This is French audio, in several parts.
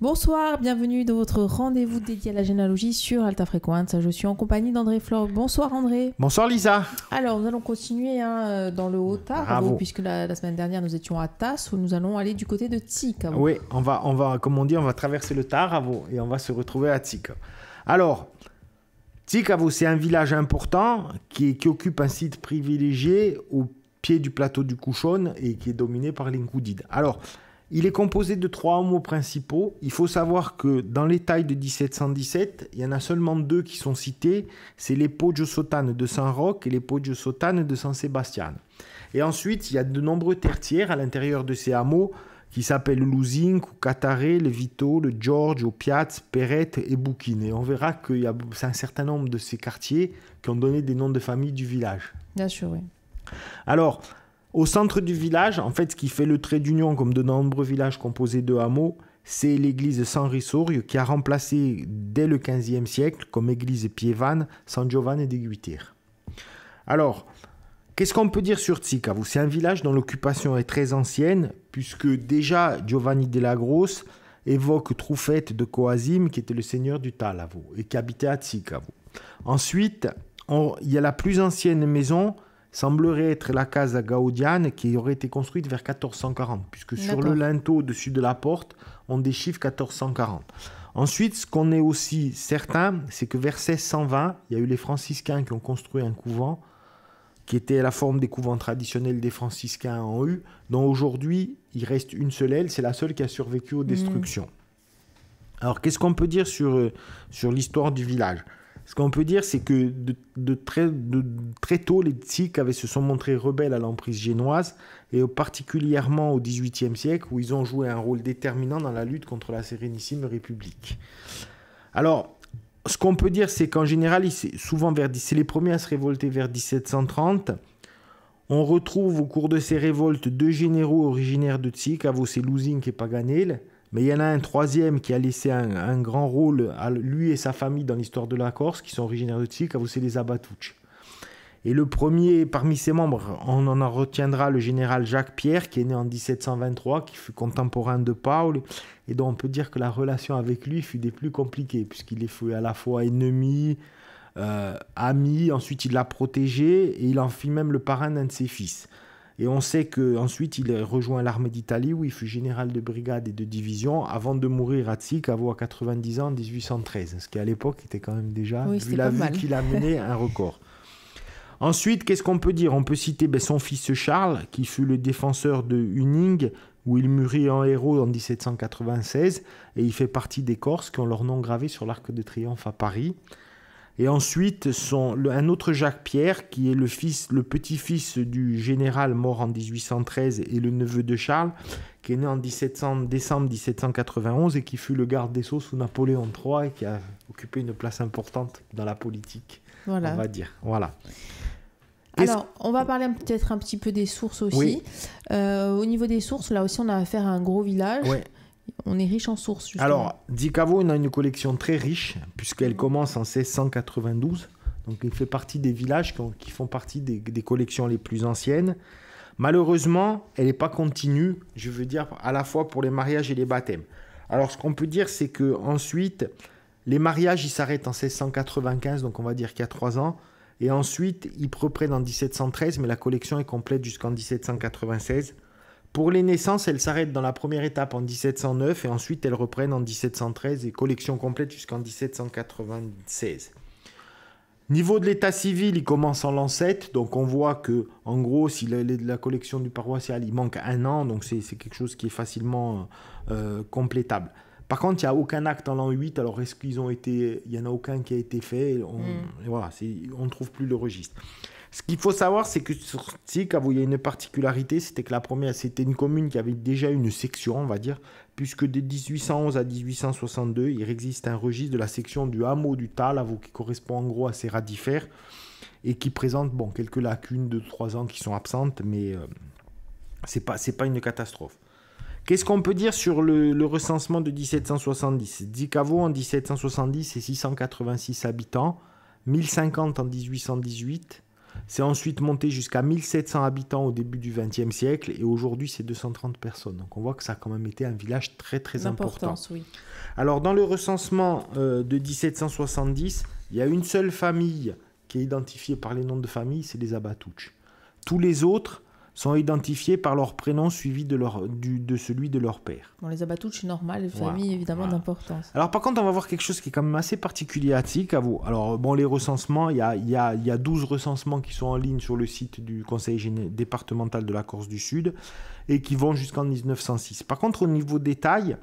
Bonsoir, bienvenue dans votre rendez-vous dédié à la généalogie sur Alta Frequenza. Je suis en compagnie d'André Flore. Bonsoir André. Bonsoir Lisa. Alors nous allons continuer dans le Haut-Tard, puisque la semaine dernière nous étions à Tas, où nous allons aller du côté de Tsic. Oui, on va, comme on dit, on va traverser le Taravo et on va se retrouver à Tsic. Alors, Tsic, c'est un village important qui occupe un site privilégié au pied du plateau du Couchon et qui est dominé par les Nkoudides. Alors, il est composé de 3 hameaux principaux. Il faut savoir que dans les tailles de 1717, il y en a seulement 2 qui sont cités. C'est les Poggio-Sotane de Saint-Roch et les Poggio-Sotane de San Sebastian. Et ensuite, il y a de nombreux tertiaires à l'intérieur de ces hameaux qui s'appellent Luzinc, Cataré, le Vito, le Giorgio, Piaz, Perrette et Bouquine. Et on verra qu'il y a un certain nombre de ces quartiers qui ont donné des noms de famille du village. Bien sûr, oui. Alors, au centre du village, en fait, ce qui fait le trait d'union, comme de nombreux villages composés de hameaux, c'est l'église San Risorio qui a remplacé dès le XVe siècle, comme église piévane, San Giovanni de Guitir. Alors, qu'est-ce qu'on peut dire sur Tsic-Avou ? C'est un village dont l'occupation est très ancienne, puisque déjà Giovanni della Grosse évoque Troufette de Coazim, qui était le seigneur du Talavou, et qui habitait à Tsic-Avou. Ensuite, il y a la plus ancienne maison, semblerait être la Casa Gaudiane, qui aurait été construite vers 1440, puisque sur le linteau au-dessus de la porte, on déchiffre 1440. Ensuite, ce qu'on est aussi certain, c'est que vers 1620, il y a eu les franciscains qui ont construit un couvent, qui était la forme des couvents traditionnels des franciscains en U, dont aujourd'hui, il reste une seule aile, c'est la seule qui a survécu aux destructions. Alors, qu'est-ce qu'on peut dire sur l'histoire du village ? Ce qu'on peut dire, c'est que de très tôt, les Tsic se sont montrés rebelles à l'emprise génoise, et particulièrement au XVIIIe siècle, où ils ont joué un rôle déterminant dans la lutte contre la Sérénissime République. Alors, ce qu'on peut dire, c'est qu'en général, c'est les premiers à se révolter vers 1730. On retrouve au cours de ces révoltes 2 généraux originaires de Tsic, c'est Luzinc et Paganel. Mais il y en a un troisième qui a laissé un grand rôle à lui et sa famille dans l'histoire de la Corse, qui sont originaires de Tsic, c'est les Abatucci. Et le premier parmi ses membres, on en retiendra le général Jacques Pierre, qui est né en 1723, qui fut contemporain de Paul, et dont on peut dire que la relation avec lui fut des plus compliquées, puisqu'il fut à la fois ennemi, ami, ensuite il l'a protégé, et il en fit même le parrain d'un de ses fils. Et on sait qu'ensuite, il rejoint l'armée d'Italie, où il fut général de brigade et de division, avant de mourir à Tsic, à 90 ans, en 1813. Ce qui, à l'époque, était quand même déjà, vu la vue qu'il a mené, un record. Ensuite, qu'est-ce qu'on peut dire ? On peut citer son fils Charles, qui fut le défenseur de Huning, où il mourut en héros en 1796, et il fait partie des Corses qui ont leur nom gravé sur l'Arc de Triomphe à Paris. Et ensuite, un autre Jacques Pierre, qui est le petit-fils du général mort en 1813 et le neveu de Charles, qui est né en décembre 1791 et qui fut le garde des Sceaux sous Napoléon III et qui a occupé une place importante dans la politique, on va dire. Voilà. Alors, on va parler peut-être un petit peu des sources aussi. Oui. Au niveau des sources, là aussi, on a affaire à un gros village. Oui. On est riche en sources, justement. Alors, Tsic-Avou, on a une collection très riche, puisqu'elle commence en 1692. Donc, il fait partie des villages qui font partie des collections les plus anciennes. Malheureusement, elle n'est pas continue, je veux dire, à la fois pour les mariages et les baptêmes. Alors, ce qu'on peut dire, c'est qu'ensuite, les mariages, ils s'arrêtent en 1695, donc on va dire qu'il y a 3 ans. Et ensuite, ils reprennent en 1713, mais la collection est complète jusqu'en 1796. Pour les naissances, elles s'arrêtent dans la première étape en 1709 et ensuite elles reprennent en 1713 et collection complète jusqu'en 1796. Niveau de l'état civil, il commence en l'an 7, donc on voit que, en gros, si la collection du paroissial, il manque 1 an, donc c'est quelque chose qui est facilement complétable. Par contre, il n'y a aucun acte en l'an 8, alors est-ce qu'il n'y en a aucun qui a été fait, et voilà, on ne trouve plus le registre. Ce qu'il faut savoir, c'est que sur Tsic, il y a une particularité, c'était que la première, c'était une commune qui avait déjà une section, on va dire, puisque de 1811 à 1862, il existe un registre de la section du hameau du Talavou qui correspond en gros à ces radifères et qui présente quelques lacunes de 3 ans qui sont absentes, mais c'est pas une catastrophe. Qu'est-ce qu'on peut dire sur le recensement de 1770 ? Tsic-Avou en 1770, c'est 686 habitants, 1050 en 1818. C'est ensuite monté jusqu'à 1700 habitants au début du XXe siècle et aujourd'hui c'est 230 personnes. Donc on voit que ça a quand même été un village très très important. Oui. Alors dans le recensement de 1770, il y a une seule famille qui est identifiée par les noms de famille, c'est les Abatouch. Tous les autres sont identifiés par leur prénom suivi de celui de leur père. Bon, les Abatouch, c'est normal, les familles évidemment d'importance. Alors par contre, on va voir quelque chose qui est quand même assez particulier à Tsikavo. Alors bon, les recensements, il y a 12 recensements qui sont en ligne sur le site du Conseil départemental de la Corse du Sud et qui vont jusqu'en 1906. Par contre, au niveau des tailles,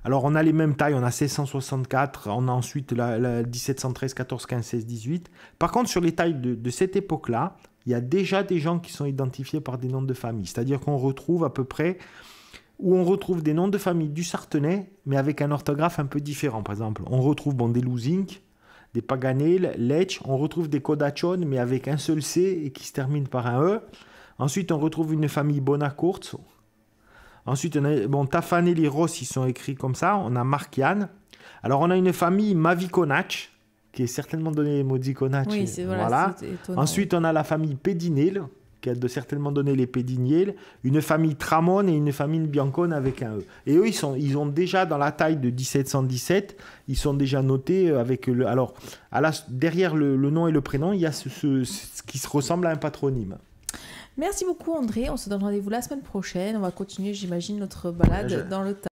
alors on a les mêmes tailles, on a 1664, on a ensuite la 1713, 14, 15, 16, 18. Par contre, sur les tailles de cette époque-là, il y a déjà des gens qui sont identifiés par des noms de famille. C'est-à-dire qu'on retrouve à peu près, où on retrouve des noms de famille du Sartenay, mais avec un orthographe un peu différent. Par exemple, on retrouve des Luzink, des Paganel, Lech, on retrouve des Kodachon, mais avec un seul C et qui se termine par un E. Ensuite, on retrouve une famille Bonacourt. Ensuite, on a, Tafanel et Ross, ils sont écrits comme ça. On a Markian. Alors, on a une famille Mavikonach, qui est certainement donné Modzikonach. Oui, voilà. Ensuite, on a la famille Pédinel, qui a certainement donné les Pédiniel, une famille Tramon et une famille Biancone avec un E. Et eux, ils ont déjà, dans la taille de 1717, ils sont déjà notés avec le... Alors, derrière le nom et le prénom, il y a ce qui se ressemble à un patronyme. Merci beaucoup André, on se donne rendez-vous la semaine prochaine. On va continuer, j'imagine, notre balade dans le temps.